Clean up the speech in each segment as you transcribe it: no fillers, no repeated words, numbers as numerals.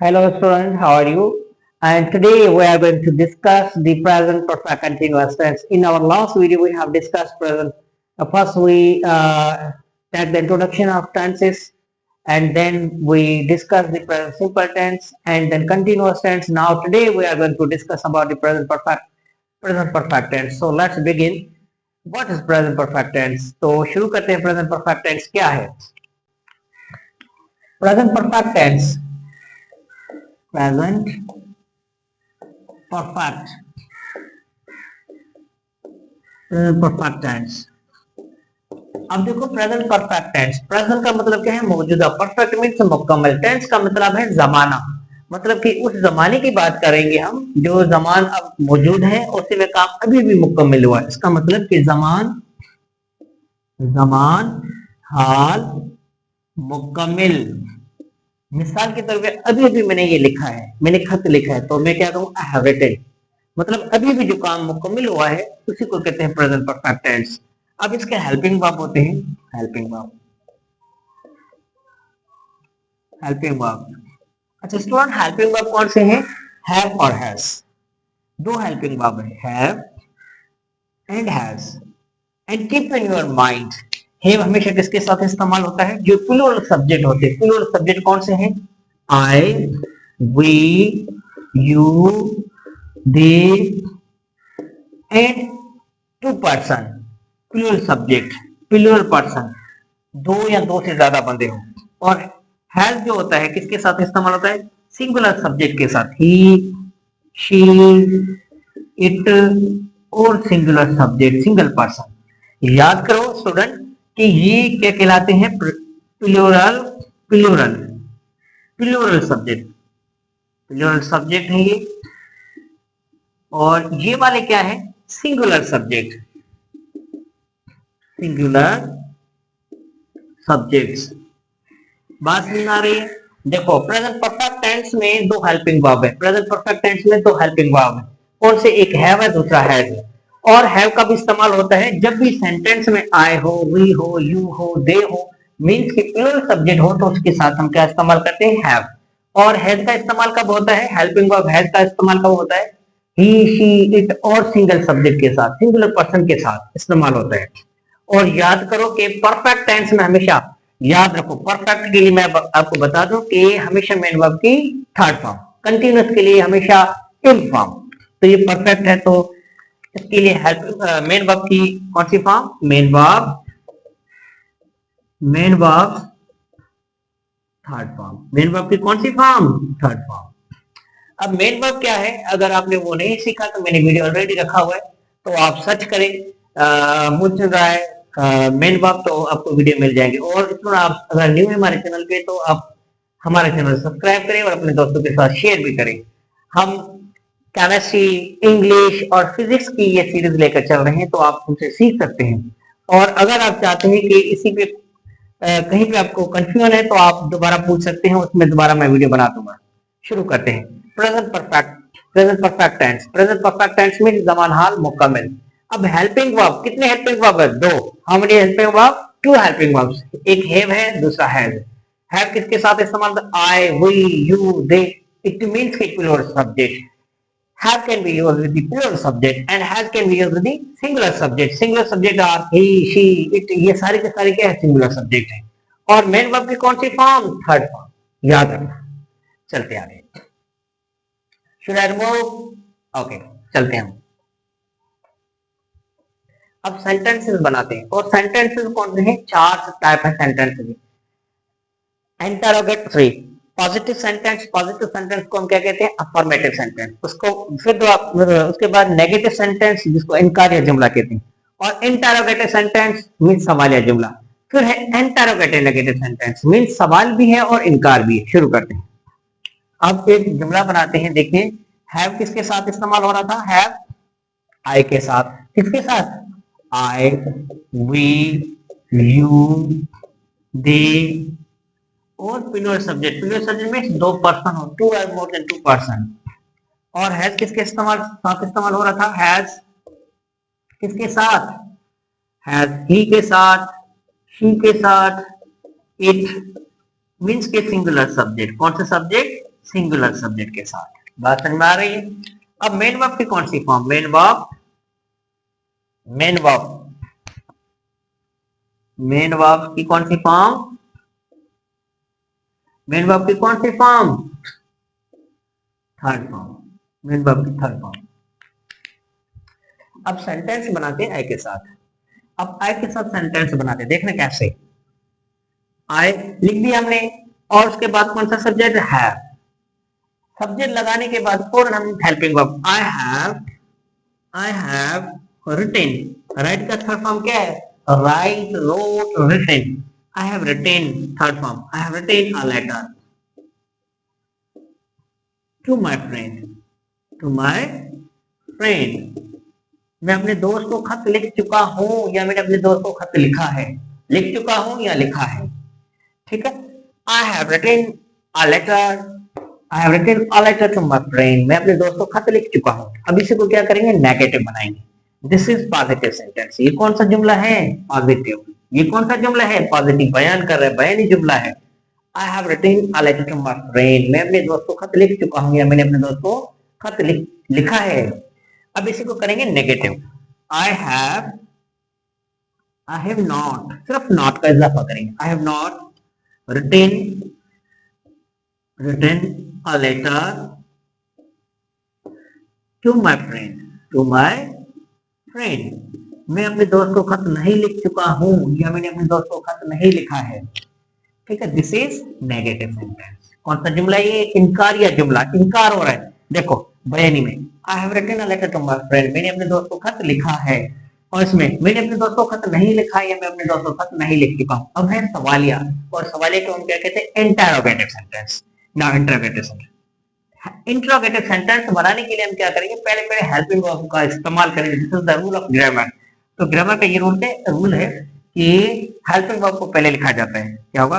Hello students, how are you? And today we are going to discuss the present perfect continuous tense. In our last video, we have discussed present. First, we take the introduction of tenses, and then we discuss the present simple tense, and then continuous tense. Now, today we are going to discuss about the present perfect tense. So let's begin. What is present perfect tense? तो शुरू करते हैं present perfect tense क्या है? Present perfect tense. Present perfect present perfect tense. अब देखो present perfect tense, present का मतलब क्या है? मौजूदा। परफेक्ट मीन्स मुकम्मल। टेंस का मतलब है जमाना, मतलब कि उस जमाने की बात करेंगे हम जो जमान अब मौजूद है, उसी में काम अभी भी मुकम्मल हुआ है। इसका मतलब कि जमान हाल मुकम्मल। मिसाल के तौर पे अभी अभी मैंने ये लिखा है, मैंने खत लिखा है, तो मैं क्या कहूँ? I have written. मतलब अभी भी जो काम मुकम्मल हुआ है उसी को कहते हैं प्रेजेंट परफेक्ट टेंस। अब इसके हेल्पिंग वर्ब होते हैं, हेल्पिंग वर्ब। अच्छा स्टूडेंट, हेल्पिंग वर्ब कौन से हैं? हैव और हैज। दो हेल्पिंग वर्ब है, have and has. And keep in your mind, have हमेशा किसके साथ इस्तेमाल होता है? जो प्लूरल सब्जेक्ट होते हैं। प्लूरल सब्जेक्ट कौन से हैं? I, we, you, they and two person. Plural subject, plural person, दो या दो से ज्यादा बंदे हो। और हैज जो होता है किसके साथ इस्तेमाल होता है? सिंगुलर सब्जेक्ट के साथ। ही, शी, इट और सिंगुलर सब्जेक्ट, सिंगल पर्सन। याद करो स्टूडेंट कि ये क्या कहलाते हैं? Plural plural plural subject, plural subject है ये। और ये वाले क्या है? Singular subject, singular subjects. बात समझ आ रही है? देखो प्रेजेंट परफेक्ट टेंस में दो हेल्पिंग वर्ब है, प्रेजेंट परफेक्ट टेंस में दो हेल्पिंग वर्ब है। कौन से? एक हैव है, दूसरा हैज है। और हैव का भी इस्तेमाल होता है जब भी सेंटेंस में आई हो, वी हो, यू हो, दे हो, मीन्स के प्लूरल सब्जेक्ट हो, तो उसके साथ हम क्या इस्तेमाल करते हैं? हैव। और हैज का इस्तेमाल कब होता है? हेल्पिंग वर्ब हैज का इस्तेमाल कब होता है? ही, शी, इट और सिंगल सब्जेक्ट के साथ, सिंगुलर पर्सन के साथ इस्तेमाल होता है। और याद करो कि परफेक्ट टेंस में हमेशा याद रखो, परफेक्ट के लिए मैं आपको बता दूं कि हमेशा मेन वर्ब की थर्ड फॉर्म, कंटिन्यूअस के लिए हमेशा इन फॉर्म। तो ये परफेक्ट है, तो इसके लिए हेल्प मेन वर्ब की कौन सी form? Main verb third form. Main verb की कौन सी फॉर्म? Third form. अब मेन वर्ब क्या है? अगर आपने वो नहीं सीखा तो मैंने वीडियो ऑलरेडी रखा हुआ है, तो आप सर्च करें मुझसे राय मेन वर्ब, तो आपको वीडियो मिल जाएंगे। और इसमें आप अगर न्यू है हमारे चैनल पे तो आप हमारे चैनल सब्सक्राइब करें और अपने दोस्तों के साथ शेयर भी करें। हम केमिस्ट्री, इंग्लिश और फिजिक्स की ये सीरीज लेकर चल रहे हैं, तो आप उनसे सीख सकते हैं। और अगर आप चाहते हैं कि इसी पे कहीं पे आपको कंफ्यूजन है तो आप दोबारा पूछ सकते हैं, उसमें दोबारा मैं वीडियो बना दूंगा। शुरू करते हैं। Present perfect tense. Present perfect tense में ज़मान हाल मुकम्मल। अब हेल्पिंग वर्ब, कितने हेल्पिंग वर्ब है? दो। How many helping verb? Two helping verbs. एक हैव है, दूसरा हैज। हैव किसके साथ इस्तेमाल होता है? I, we, you, they. It means के plural subject. have can be used with the plural subject and has can be used with the singular subject. Singular subject are he, she, it, ये सारे के सारे क्या है? Singular subject है। और main verb की कौन सी फॉर्म? Third form. याद रखना। चलते आगे। Should I remove? Okay, चलते हैं हम। अब सेंटेंसेस बनाते हैं, और सेंटेंसेस कौन से हैं? चार टाइप है sentences. Interrogatory, positive sentence. Positive sentence को हम क्या कहते हैं? Affirmative sentence. उसको फिर उसके बाद नेगेटिव सेंटेंस जिसको इनकार या जुमला कहते हैं। और इंटरोगेटिव सेंटेंस मीन्स सवाल या जुमला। फिर है इंटरोगेटिव नेगेटिव सेंटेंस, मीन्स सवाल भी है और इनकार भी है। शुरू करते हैं। अब एक जुमला बनाते हैं, देखिए हैव किसके साथ इस्तेमाल हो रहा था? हैव आई के साथ। किसके साथ? आई, वी, यू, दे और प्लूरल सब्जेक्ट। प्लूरल सब्जेक्ट में दो पर्सन हो, टू और मोर देन टू पर्सन। और हैज किसके साथ इस्तेमाल हो रहा था? हैज किसके साथ? हैज ही के साथ, शी के साथ, इट मीन्स के सिंगुलर सब्जेक्ट। कौन सा सब्जेक्ट? सिंगुलर सब्जेक्ट के साथ। बात समझ में आ रही है? अब मेन वर्ब की कौन सी फॉर्म? मेन वर्ब की कौन सी फॉर्म? मेन वर्ब की कौन सी form? Third form. Main verb की थर्ड फॉर्म। अब सेंटेंस बनाते हैं आई के साथ। अब आई के साथ सेंटेंस बनाते हैं, देखना कैसे। आई लिख दिया हमने, और उसके बाद कौन सा सब्जेक्ट है? सब्जेक्ट लगाने के बाद फौरन हम helping verb I have written. Write का थर्ड फॉर्म क्या है? Write, wrote, written. I have written third form. I have written a letter to my friend. मैं अपने दोस्त को खत लिख चुका हूं, या मैंने अपने दोस्त को खत लिखा है। लिख चुका हूं या लिखा है, ठीक है। I have written a letter to my friend. मैं अपने दोस्त को खत लिख चुका हूं। अब इसी को क्या करेंगे? नेगेटिव बनाएंगे। This is positive sentence. ये कौन सा जुमला है? पॉजिटिव। ये कौन सा जुमला है? पॉजिटिव। बयान कर रहा है, बयानी जुमला है। I have written a letter to my friend. मैं अपने दोस्त को खत लिख चुका हूं, या मैंने अपने दोस्त को खत लिखा है। अब इसी को करेंगे नेगेटिव। आई हैव नॉट, सिर्फ नॉट का इजाफा करेंगे। I have not written a letter to my friend. मैं अपने दोस्त को खत नहीं लिख चुका हूं, या मैंने अपने दोस्त को खत नहीं लिखा है, ठीक है। This is negative sentence. कौन सा जुमला ये? इनकार या जुमला। इनकार हो रहा है, देखो बयानी में। I have written a letter to my friend. मैंने अपने दोस्त को खत लिखा है। और इसमें मैंने अपने दोस्त को खत नहीं लिखा है, या मैं अपने दोस्त को खत नहीं लिख चुका हूं। अब है सवालिया, और सवालिया को हम क्या कहते हैं? Interrogative sentence. Now interrogative sentence. Interrogative sentence बनाने के लिए हम क्या करेंगे? पहले हेल्पिंग वर्ब का इस्तेमाल करेंगे। This is the rule of grammar. तो ग्रामर का ये रूल है कि हेल्पिंग वर्ब को पहले लिखा जाता है। क्या होगा?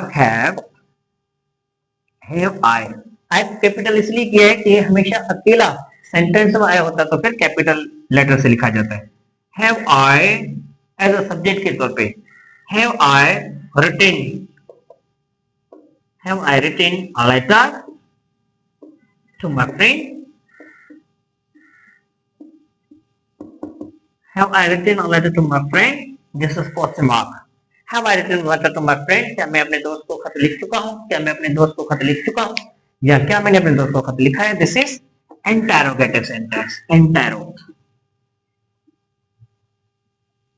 Have I. आई कैपिटल इसलिए किया है कि हमेशा अकेला सेंटेंस में आया होता, तो फिर कैपिटल लेटर से लिखा जाता है। Have I as a subject के तौर पे। Have I written a letter to my friend? Have I written a letter to my friend? This is question mark. Have I written a letter to my friend? क्या मैं अपने दोस्त को खत लिख चुका हूँ? क्या मैं अपने दोस्त को खत लिख चुका हूँ, या क्या मैंने अपने दोस्त को खत लिखा है? This is interrogative sentence.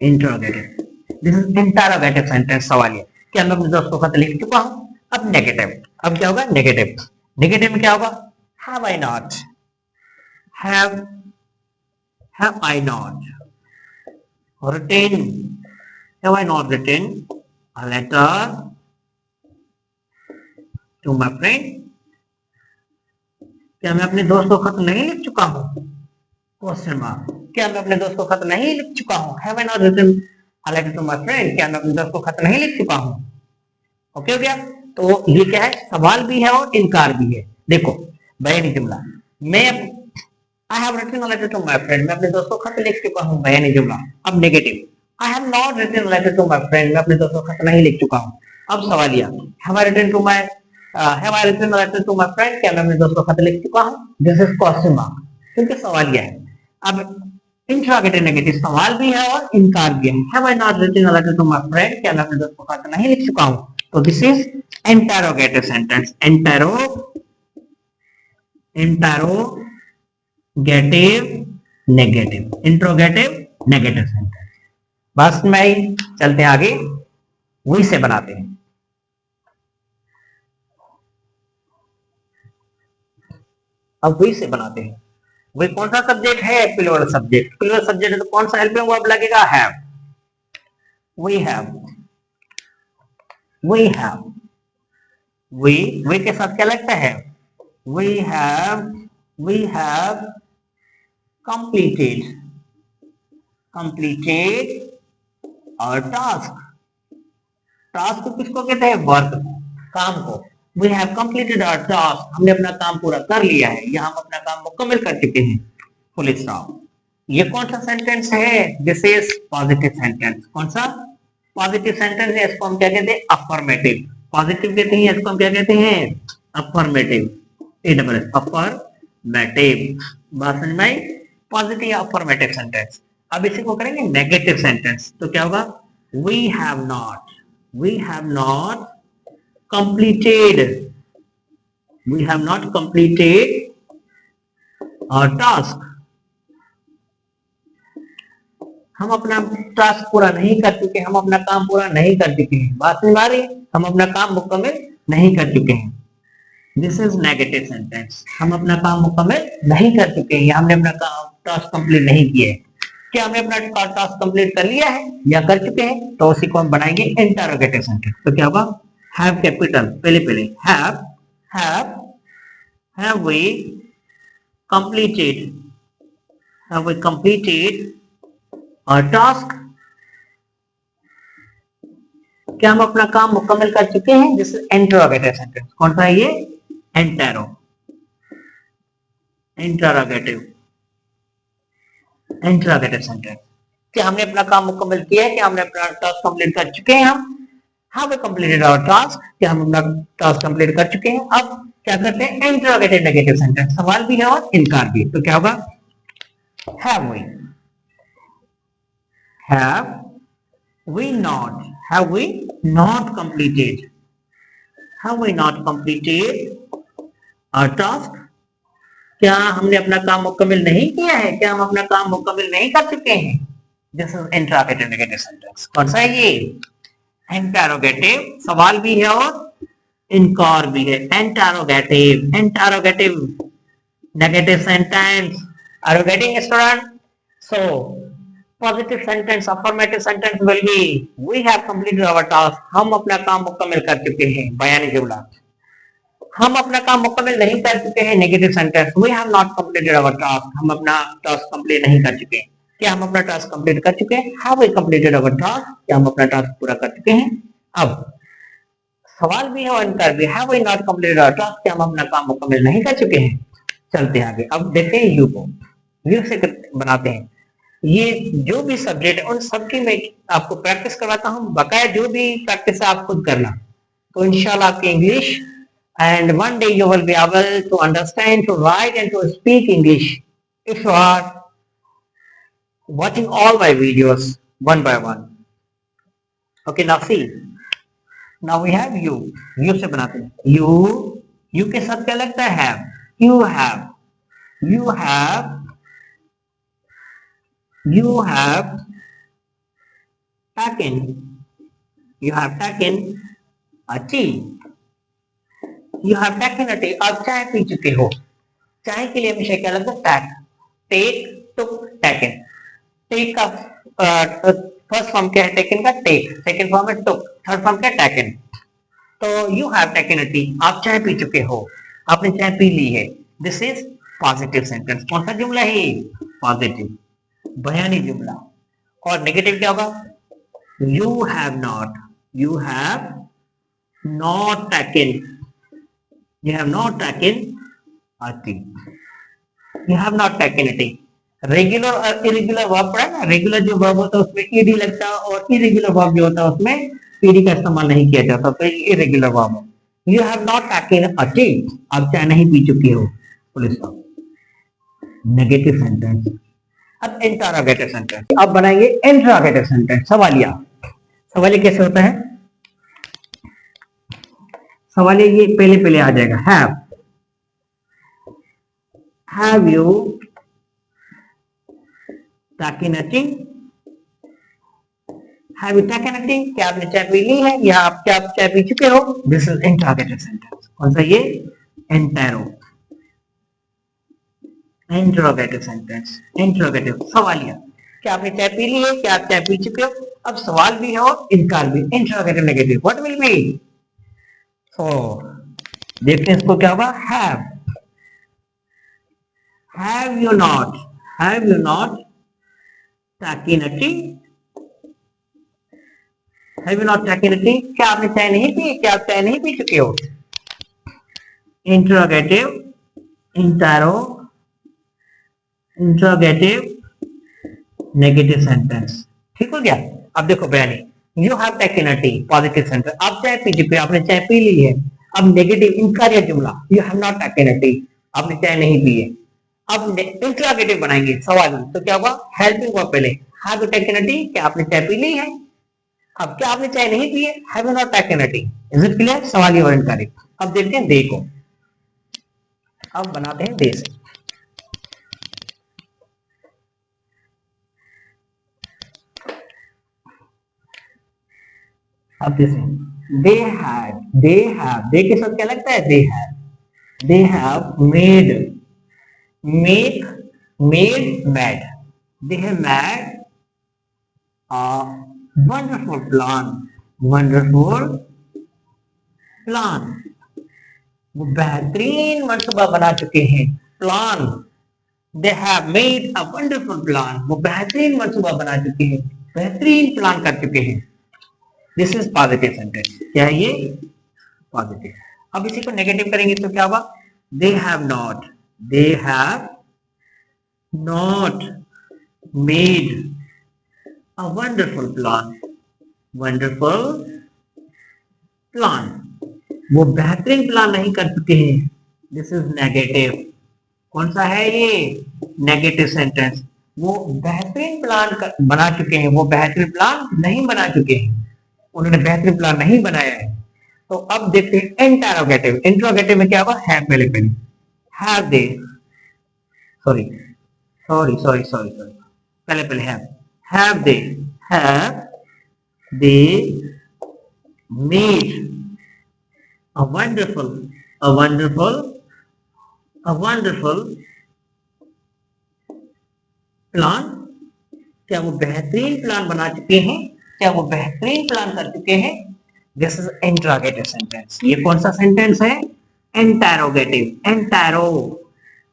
Interrogative. This is interrogative sentence. सवाल है, क्या मैं अपने दोस्त को खत लिख चुका हूँ? अब नेगेटिव। अब क्या होगा? नेगेटिव। नेगेटिव में क्या होगा? Have I not? Have I not written? Have I not written a letter to my friend? क्या मैं अपने दोस्त को खत नहीं लिख चुका हूँ? Question mark. क्या मैं अपने दोस्त को खत नहीं लिख चुका हूँ? Have I not written a letter to my friend? क्या मैं अपने दोस्त को खत नहीं लिख चुका हूँ? ओके हो गया? तो ये क्या है? सवाल भी है और इनकार भी है। देखो बयानी जुमला। I have written a letter to my friend. मैं अपने दोस्त को खत लिख चुका हूँ, बयानी जुमला। अब negative. I have not written a letter to my friend. मैं अपने दोस्त को खत नहीं लिख चुका हूँ। अब सवालिया। Have I written a letter to my friend? क्या मैं अपने दोस्त को खत लिख चुका हूँ? This is question mark, क्योंकि सवालिया है। अब इंट्रोगेटिव नेगेटिव, सवाल भी है और इनकार भी है। Have I not written a letter to my friend? क्या मैं अपने दोस्त को खत नहीं लिख चुका हूँ? तो this is interrogative sentence. Interrogative negative sentence. बस में ही चलते हैं आगे, वही से बनाते हैं। अब वही से बनाते हैं। वही कौन सा सब्जेक्ट है? Plural subject. प्लूरल सब्जेक्ट है तो कौन सा हेल्पिंग वर्ब लगेगा? हैव। वी के साथ क्या लगता है? We have completed our task। Task को किसको कहते हैं? वर्क, काम को। We have completed our task. हमने अपना काम पूरा कर लिया है, या हम अपना काम मुकम्मल कर चुके हैं। Full stop. ये कौन सा सेंटेंस है? This is positive sentence. कौन सा? पॉजिटिव सेंटेंस है। इसको हम क्या कहते हैं? अफर्मेटिव। पॉजिटिव कहते हैं, इसको हम क्या कहते हैं? Affirmative. A double S, affirmative. बात समझ में आई? पॉजिटिव या अफर्मेटिव सेंटेंस। अब इसी को करेंगे नेगेटिव सेंटेंस, तो क्या होगा? We have not completed, we have not completed our task, हम अपना टास्क पूरा नहीं कर चुके, हम अपना काम पूरा नहीं कर चुके हैं। बात समझ आ रही है? हम अपना काम मुकम्मल नहीं कर चुके हैं। This is negative sentence. हम अपना काम मुकम्मल नहीं कर चुके हैं या हमने अपना काम टास्क कंप्लीट नहीं किया है। क्या हमने अपना टास्क कंप्लीट कर लिया है या कर चुके हैं? तो उसी को हम बनाएंगे इंटरोगेटिव सेंटेंस। तो क्या होगा? हैव कैपिटल पहले हैव वी कंप्लीटेड और टास्क, क्या हम अपना काम मुकम्मल कर चुके हैं? This is interrogative sentence. कौन सा है ये? Interrogative sentence. क्या हमने अपना काम मुकम्मल किया है? क्या हमने अपना टास्क कंप्लीट कर चुके हैं? हम have we completed our task, क्या हम अपना टास्क कंप्लीट कर चुके हैं? अब क्या करते हैं? इंटरोगेटिव नेगेटिव सेंटेंस, सवाल भी है और इनकार भी। तो क्या होगा? have we not completed our task, क्या हमने अपना काम मुकम्मल नहीं किया है? क्या हम अपना काम मुकम्मल नहीं कर चुके हैं? This is interrogative negative sentence. कौन सा है ये? इंटरोगेटिव, सवाल भी है और इनकार भी है। Interrogative negative sentence. Are you getting student? So positive sentence, affirmative sentence will be we have completed our task, हम अपना काम मुकम्मल कर चुके हैं, बयानी जुमला। हम अपना काम मुकम्मल नहीं कर चुके हैं, negative sentence, we have not completed our task, हम अपना टास्क कंप्लीट नहीं कर चुके। क्या हम अपना टास्क कंप्लीट कर चुके हैं? Have we completed our task, क्या हम अपना टास्क पूरा कर चुके हैं? अब सवाल भी है और इनकार भी। Have we not completed our task, क्या हम अपना काम मुकम्मल नहीं कर चुके हैं? चलते हैं आगे। अब देखते हैं यू को, यू से बनाते हैं। ये जो भी सब्जेक्ट है उन सबकी मैं आपको प्रैक्टिस करवाता हूँ, बकाया जो भी प्रैक्टिस है आप खुद करना, तो इंशाल्लाह आपकी English, and one day you will be able to understand, to write and to speak English if you are watching all my videos one by one. Okay, now see, now we have you से बनाते हैं। you के साथ क्या लगता है? have, you have taken a tea, you have taken a tea, आप चाय पी चुके हो। चाय के लिए हमेशा क्या लगता है? टेक, टुक, टेकन। टेक का फर्स्ट फॉर्म क्या है? टेकन का टेक, सेकंड फॉर्म है टुक, थर्ड फॉर्म क्या? टेकन। तो you have taken a T, आप चाय पी चुके हो, आपने चाय पी ली है। This is positive sentence. कौन सा जुमला है? पॉजिटिव, बयानी जुमला। और नेगेटिव क्या होगा? You have not taken a tea, you have not taken a tea। Regular और इरेगुलर वर्ब पढ़ा ना, रेगुलर जो वर्ब होता है उसमें ईडी लगता है और इरेगुलर वर्ब जो होता है उसमें ईडी का इस्तेमाल नहीं किया जाता, तो इरेगुलर वर्ब है। You have not taken a T, आप चाय नहीं पी चुके हो, पुलिस का नेगेटिव सेंटेंस। अब इंटरोगेटिव सेंटेंस, अब बनाएंगे इंटरोगेटिव सेंटेंस, सवालिया। सवालिया कैसे होता है? सवालिया ये पहले आ जाएगा। have you taken a tea? Have you taken a tea? क्या आपने चाय पी ली है या आप चाय पी चुके हो? This is interrogative sentence. कौन सा ये? इंटरोगेटिव सेंटेंस, इंटरोगेटिव, सवालिया। क्या आपने चाय पी ली है? क्या आप चाय पी चुके हो? अब सवाल भी है और इनकार भी। Interrogative negative, what will be? तो देखते हैं इसको क्या होगा। have you not taken a tea? have you not taken a tea? क्या आपने चाय नहीं पी? क्या आप चाय नहीं पी चुके हो? Interrogative negative sentence. ठीक हो गया? अब देखो बयानी, you have taken a T, positive sentence, आप चाय पी चुके हो, आपने चाय पी ली है। अब नेगेटिव इनकार्य जुमला, you have not taken a T, आपने चाय नहीं पी है। अब इंट्रोगेटिव बनाएंगे सवाल में, तो क्या हुआ, हेल्पिंग वर्ब पहले, have you taken a T, क्या आपने चाय पी ली है। अब क्या आपने चाय नहीं पी है, have you not taken a T. Is it clear, सवाल और इनकार्य। अब देखते हैं दे को, अब बनाते हैं दे से। अब जैसे दे के साथ क्या लगता है, दे have made, make, made, mad, they have mad a wonderful plan, wonderful plan, वो बेहतरीन मंसूबा बना चुके हैं, plan, they have made a wonderful plan, वो बेहतरीन मंसूबा बना चुके हैं, बेहतरीन प्लान कर चुके हैं। दिस इज पॉजिटिव सेंटेंस, क्या है ये, पॉजिटिव। अब इसी को नेगेटिव करेंगे तो क्या होगा, दे have not, they have not made a wonderful plan, wonderful plan, वो बेहतरीन प्लान नहीं कर चुके हैं। दिस इज नेगेटिव, कौन सा है ये, नेगेटिव सेंटेंस। वो बेहतरीन प्लान बना चुके हैं, वो बेहतरीन प्लान नहीं बना चुके हैं, उन्होंने बेहतरीन प्लान नहीं बनाया है। तो अब देखते हैं इंटरोगेटिव, इंटरोगेटिव में क्या होगा, है पहले पहले, have they, sorry sorry sorry sorry sorry, पहले पहले have they, have they made a wonderful, a wonderful, a wonderful plan, क्या वो बेहतरीन प्लान बना चुके हैं, क्या वो बेहतरीन प्लान कर चुके हैं। This is interrogative sentence. ये कौन सा सेंटेंस है, interrogative, interro,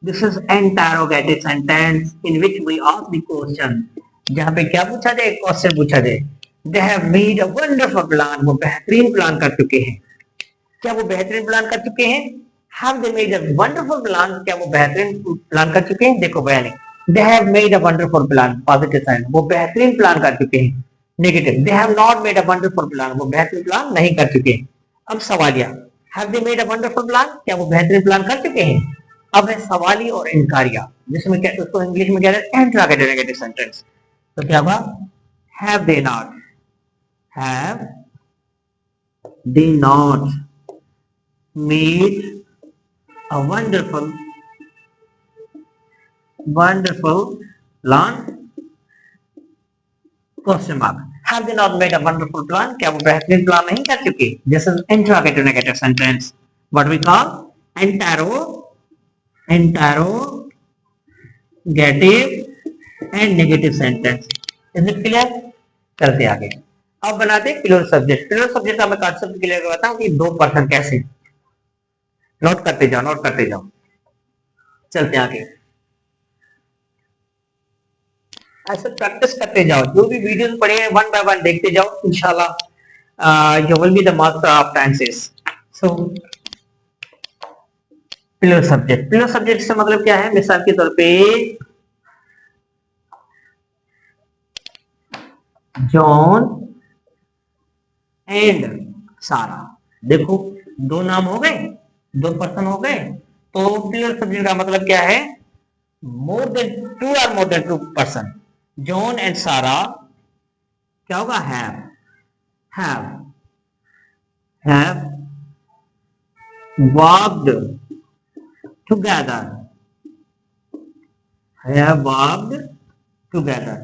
this is interrogative sentence in which we ask the question, जहां पे क्या पूछा जाए, क्वेश्चन पूछा जाए। They have made a wonderful plan, वो बेहतरीन प्लान कर चुके हैं, क्या वो बेहतरीन प्लान कर चुके हैं। Have they made a wonderful plan, क्या वो बेहतरीन प्लान कर चुके हैं। देखो बयान, they have made a wonderful plan, positive sign, वो बेहतरीन प्लान कर चुके हैं। Negative, they have not made a wonderful plan, वो बेहतरीन प्लान नहीं कर चुके हैं। अब सवालिया, have they made a wonderful plan, क्या वो बेहतरीन प्लान कर चुके हैं। अब है सवाली और इनकारिया, जिसमें क्या, उसको इंग्लिश में क्या है, इंटरोगेटिव नेगेटिव सेंटेंस। तो क्या होगा, have they not, have they not made a wonderful plan, question mark, have they not made a wonderful plan, क्या वो बेहतरीन प्लान नहीं कर चुके। this is interrogative negative sentence, what we call interrogative and negative sentence। is it clear, चलते आगे। अब बनाते हैं प्लूरल सब्जेक्ट। प्लूरल सब्जेक्ट का मैं कॉन्सेप्ट क्लियर करवाता हूँ कि दो पर्सन कैसे, नोट करते जाओ, नोट करते जाओ, चलते आगे। ऐसे प्रैक्टिस करते जाओ, जो भी वीडियोस पढ़े हैं वन बाय वन देखते जाओ, इंशाल्लाह you will be the master of tenses. So plural subject, plural subject से मतलब क्या है, मिसाल के तौर पे जॉन एंड सारा, देखो दो नाम हो गए, दो पर्सन हो गए, तो प्लूरल सब्जेक्ट का मतलब क्या है, मोर देन टू और more than two person. John and Sara क्या होगा, have walked together, have walked together।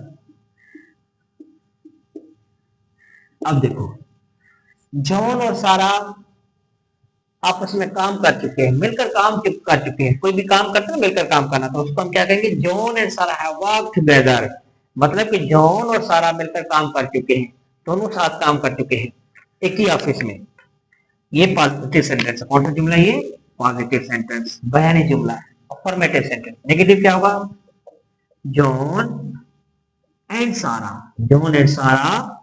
अब देखो जॉन और सारा आपस में काम कर चुके हैं, मिलकर काम कर चुके हैं। कोई भी काम करते हैं मिलकर काम करना, तो उसको हम क्या कहेंगे, जॉन एंड सारा हैव वर्कड टुगेदर, मतलब कि जॉन और सारा मिलकर काम कर चुके हैं, दोनों साथ काम कर चुके हैं एक ही ऑफिस में। ये पॉजिटिव सेंटेंस है। कौन सा जुमला ये, पॉजिटिव सेंटेंस, बयानी जुमला, अफर्मेटिव सेंटेंस। नेगेटिव क्या होगा, जॉन एंड सारा, John and Sara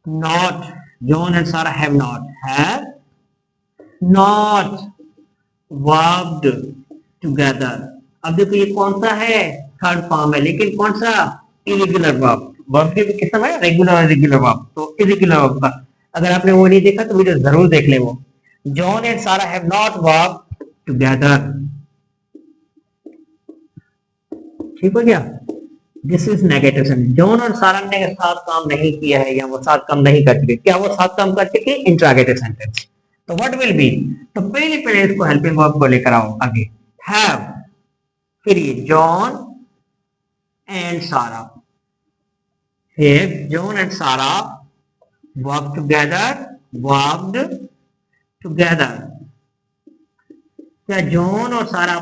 not, John and सारा हैव नॉट वर्कड टुगेदर। अब देखो ये कौन सा है, थर्ड फॉर्म है, लेकिन कौन सा, इरेगुलर वर्ब। वर्ब के भी किस्म है, रेगुलर और इरेगुलर वर्ब। तो इरेगुलर वर्ब का अगर आपने वो नहीं देखा तो वीडियो जरूर देख ले वो। John and Sarah have not worked together. ठीक हो गया? This is negative sentence. John और सारा ने साथ काम नहीं किया है या वो साथ काम नहीं कर चुके। क्या वो साथ काम कर चुके? Interrogative sentence. तो व्हाट विल बी? तो पहले इसको हेल्पिंग वर्ब को लेकर आओ आगे। हैव, फिर ये जॉन एंड सारा। Have John and Sara work together, worked together. क्या जॉन और सारा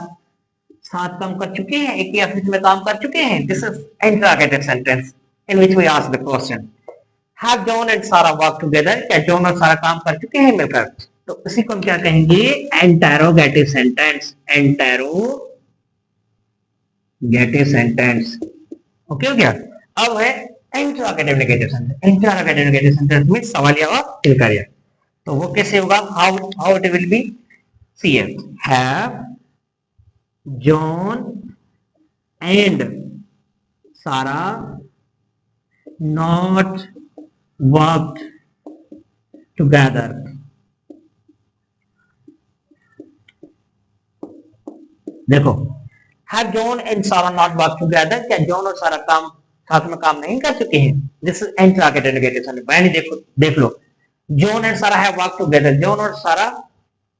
साथ काम कर चुके हैं, एक ही ऑफिस में काम कर चुके हैं? This is interrogative sentence in which we ask the question have John and Sara work together. क्या जॉन और सारा काम कर चुके हैं मिलकर? तो इसी को हम क्या कहेंगे? Interrogative sentence. Interrogative sentence. Okay हो गया? अब है interrogative negative sentence. Interrogative negative sentence में सवालिया और इनकारिया। तो वो कैसे होगा? How it will be? See have John and Sarah not worked together. देखो, have John and Sarah not worked together? क्या जॉन और सारा काम साथ में काम नहीं कर चुके हैं? This is interrogative negative sentence. मैंने देख लो, जॉन एंड सारा हैव वर्कड टुगेदर। जॉन और सारा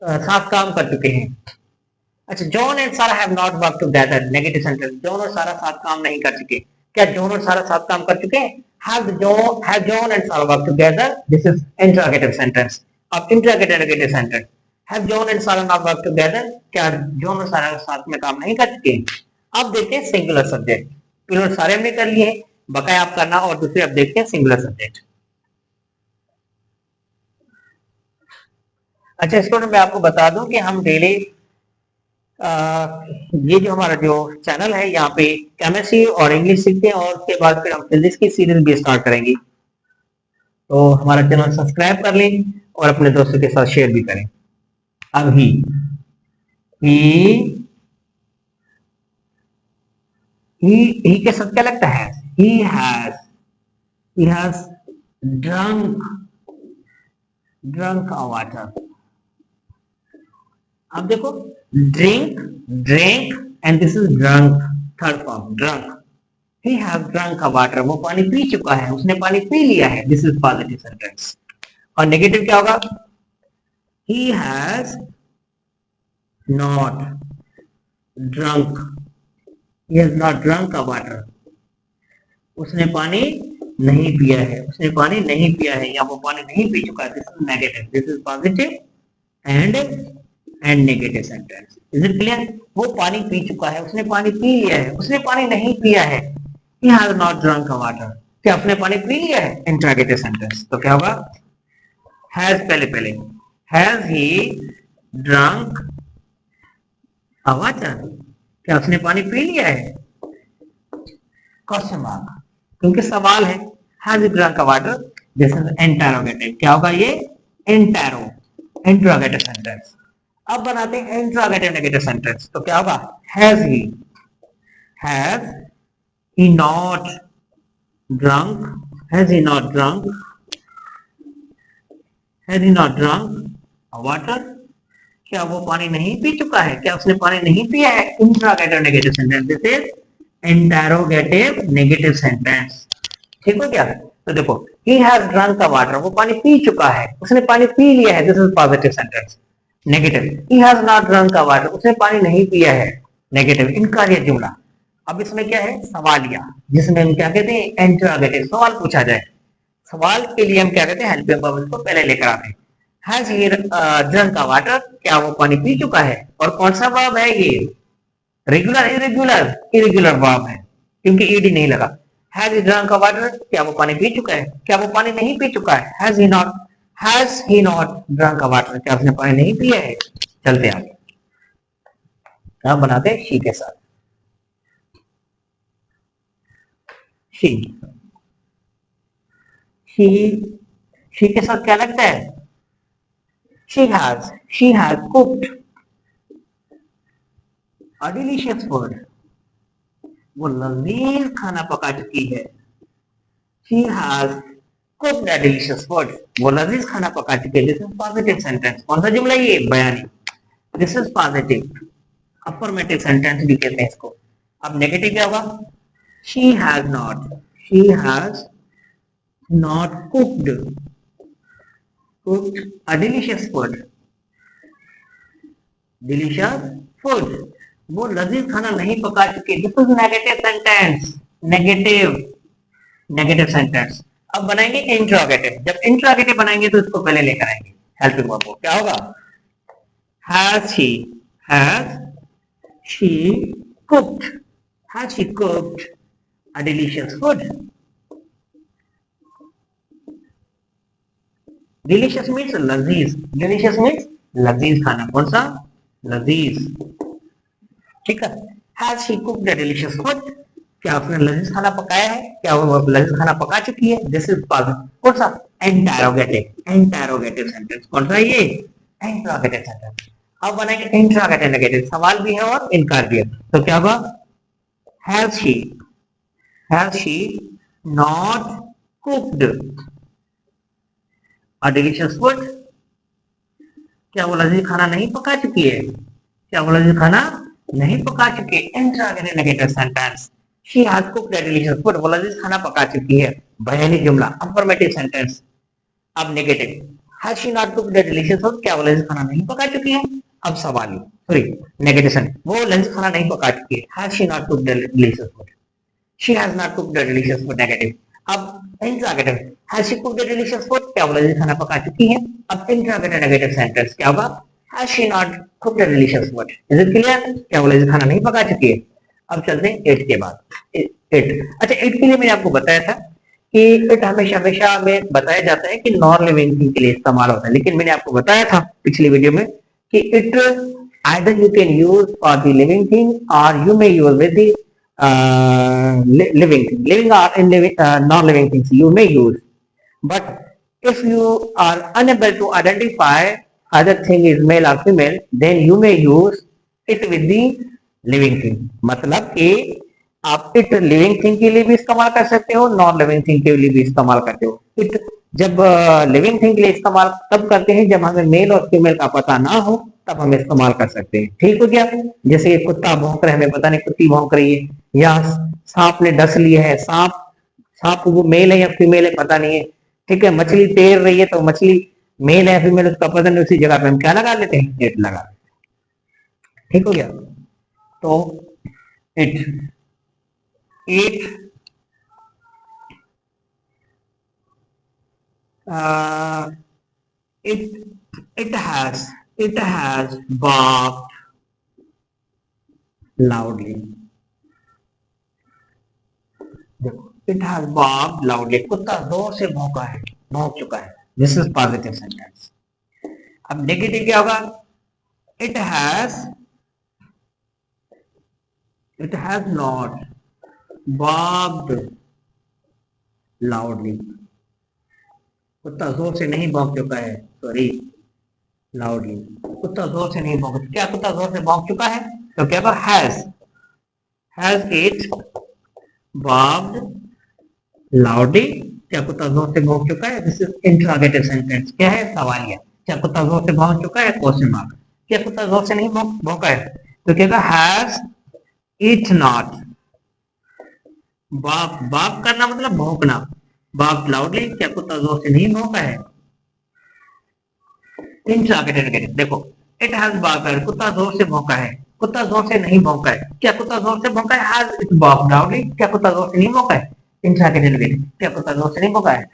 साथ काम कर चुके हैं। अच्छा, जॉन एंड सारा have not work together, negative sentence. John और सारा साथ काम नहीं कर चुके। क्या जॉन और सारा साथ काम कर चुके? Have John and Sara work together. This is interrogative sentence. अब interrogative negative sentence, have John and Sara not work together. क्या जॉन और सारा साथ में काम नहीं कर चुके? अब देखते हैं सिंगुलर सब्जेक्ट। प्लूरल सारे हमने कर लिए, बकाया आप करना। और दूसरे अब देखते हैं सिंगुलर सब्जेक्ट। अच्छा, इसको मैं आपको बता दूं कि हम डेली ये जो हमारा जो चैनल है, यहाँ पे केमिस्ट्री और इंग्लिश सीखते हैं और उसके बाद फिर हम फिजिक्स की सीरीज भी स्टार्ट करेंगे। तो हमारा चैनल सब्सक्राइब कर लें और अपने दोस्तों के साथ शेयर भी करें। अब ही के साथ क्या लगता है? He has drunk a water. अब देखो, drink and this is drunk, third form drunk. He have drunk a water, वो पानी पी चुका है, उसने पानी पी लिया है। This is positive sentence. और नेगेटिव क्या होगा? He has not drunk, he has not drunk a water. उसने पानी नहीं पिया है, उसने पानी नहीं पिया है, या वो पानी नहीं पी चुका है। This is negative, this is positive and negative sentence. Is it clear? वो पानी पी चुका है, उसने पानी पी लिया है, उसने पानी नहीं पिया है। He has not drunk a water. क्या उसने पानी पी लिया है? Interrogative sentence. तो क्या होगा? हैज पहले has he drunk a water? क्या उसने पानी पी लिया है? क्वेश्चन मार्क, क्योंकि सवाल है। Has he drunk a water, this is interrogative. क्या होगा ये? Interrogative sentence. अब बनाते हैं इंट्रोगेटिव नेगेटिव सेंटेंस। तो क्या होगा? Has he not drunk? Has he not drunk a water? क्या वो पानी नहीं पी चुका है? क्या उसने पानी नहीं पिया है? Interrogative negative sentence. This is interrogative negative sentence. ठीक हो गया? तो देखो, he has drunk a water, वो पानी पी चुका है, उसने पानी पी लिया है। This is positive sentence. Negative, he has not drunk a water, उसने पानी नहीं पिया है। नेगेटिव, इनकार्य जुमला। अब इसमें क्या है? सवालिया, जिसमें हम क्या कहते हैं? इंटरोगेटिव, सवाल पूछा जाए। सवाल के लिए हम क्या कहते हैं? हेल्पिंग वर्ब को पहले लेकर आते हैं। Has he drunk a water? क्या वो पानी पी चुका है? और कौन सा वर्ब है ये? रेगुलर, इरेगुलर वर्ब है, क्योंकि ईडी नहीं लगा। Has he drunk a water? क्या वो पानी पी चुका है? क्या वो पानी नहीं पी चुका है? Has he not drunk a water? क्या उसने पानी नहीं पिया है? चलते आगे, अब बनाते हैं शी के साथ। शी के साथ क्या लगता है? She has cooked a delicious food, वो लजीज खाना पका चुकी है। She has cooked a delicious food, वो लजीज खाना पका चुकी है। This is positive sentence. कौन सा जुमला ये? बयानी। This is positive, affirmative sentence भी कहते हैं इसको। अब नेगेटिव क्या होगा? She has not, she has not cooked a delicious food, delicious food, वो लजीज खाना नहीं पका चुकी। This is negative sentence, negative, negative sentence. अब बनाएंगे इंट्रोगेटिव। जब इंट्रोगेटिव बनाएंगे तो इसको पहले लेकर आएंगे हेल्पिंग वर्ब को। क्या होगा? Has she cooked, has she cooked a delicious food. Delicious means लजीज, डिलीशियस मीन्स लजीज खाना। कौन सा? लजीज। ठीक है। Has she cooked a delicious food, क्या उसने लजीज खाना पकाया है? क्या वो लजीज खाना पका चुकी है? This is positive. कौन सा? Interrogative, interrogative sentence. कौन सा ये? Interrogative sentence. अब बनाएंगे इंटरोगेटिव नेगेटिव, सवाल भी है और इनकार भी है। तो क्या होगा? Has she not cooked a delicious food, क्या वो लजीज खाना नहीं पका चुकी है? क्या वो लजीज खाना नहीं पका चुकी है? Interrogative negative sentence. She has cooked a delicious food, वो लजीज खाना पका चुकी है। बयानी जुमला, अफर्मेटिव सेंटेंस। अब negative, has she not cooked a delicious food, क्या वो लजीज खाना नहीं पका चुकी है? अब सवाल, सॉरी, नेगेटिव सेंटेंस, वो लजीज खाना नहीं पका चुकी है। Has she not cooked a delicious food, she has not cooked a delicious food, negative. अब interrogative, has she cooked a delicious food, क्या वो लजीज खाना पका चुकी है? अब इंटरोगेटिव नेगेटिव सेंटेंस क्या होगा? Has she not cooked a delicious food, is it clear? क्या वो लजीज खाना नहीं पका चुकी है? अब चलते हैं 8 के बाद। 8, अच्छा 8 के लिए मैंने आपको बताया था कि इट हमेशा हमेशा में बताया जाता है कि नॉन लिविंग थिंग के लिए इस्तेमाल होता है, लेकिन मैंने आपको बताया था पिछली वीडियो में कि it either you can use for the living thing or you may use with the living thing, living or in living, non-living things you may use, but if you are unable to identify either thing is male or female, then you may use it with the living thing। मतलब कि आप it living thing के लिए भी इस्तेमाल कर सकते हो, नॉन लिविंग थिंग के लिए भी इस्तेमाल करते हो। इट जब लिविंग थिंग के लिए इस्तेमाल तब करते हैं जब हमें मेल और फीमेल का पता ना हो, तब हम इस्तेमाल कर सकते हैं। ठीक हो गया? जैसे कुत्ता भौंक रहा है, हमें पता नहीं कुत्ती भौंक रही है, या सांप ने डस लिया है, सांप सांप वो मेल है या फीमेल है पता नहीं है। ठीक है। मछली तैर रही है तो मछली मेल है फीमेल उसका पता नहीं, उसी जगह पे हम क्या लगा लेते हैं? इट लगा। ठीक हो गया? तो it, it it has barked loudly। देखो, it has barked loudly, कुत्ता जोर से भौंका है, भौंक चुका है। This is positive sentence. अब नेगेटिव क्या होगा? it has not barked loudly, कुत्ता जोर से नहीं भौंक चुका है, सॉरी, लाउडली, कुत्ता जोर से नहीं भौंक। क्या कुत्ता जोर से भौंक चुका है? तो क्या होगा? हैज इट barked loudly, क्या कुत्ता जोर से भौंक चुका है? This is interrogative sentence. क्या है? सवालिया। क्या कुत्ता जोर से भौंक चुका है? Question mark. क्या कुत्ता जोर से नहीं भौंका है? तो क्या होगा? Has it not barked, bark करना मतलब भौंकना, barked loudly, क्या कुत्ता जोर से नहीं भौंका है? इंट्रोगेटिव, देखो, इट हैज बार्क्ड, कुत्ता जोर से भौंका है, कुत्ता जोर से नहीं भौंका है। क्या कुत्ता जोर से भौंका है? हैज इट बार्क्ड लाउडली, क्या कुत्ता जोर से नहीं भौंका है? इंट्रोगेटिव, क्या कुत्ता जोर से नहीं भौंका है?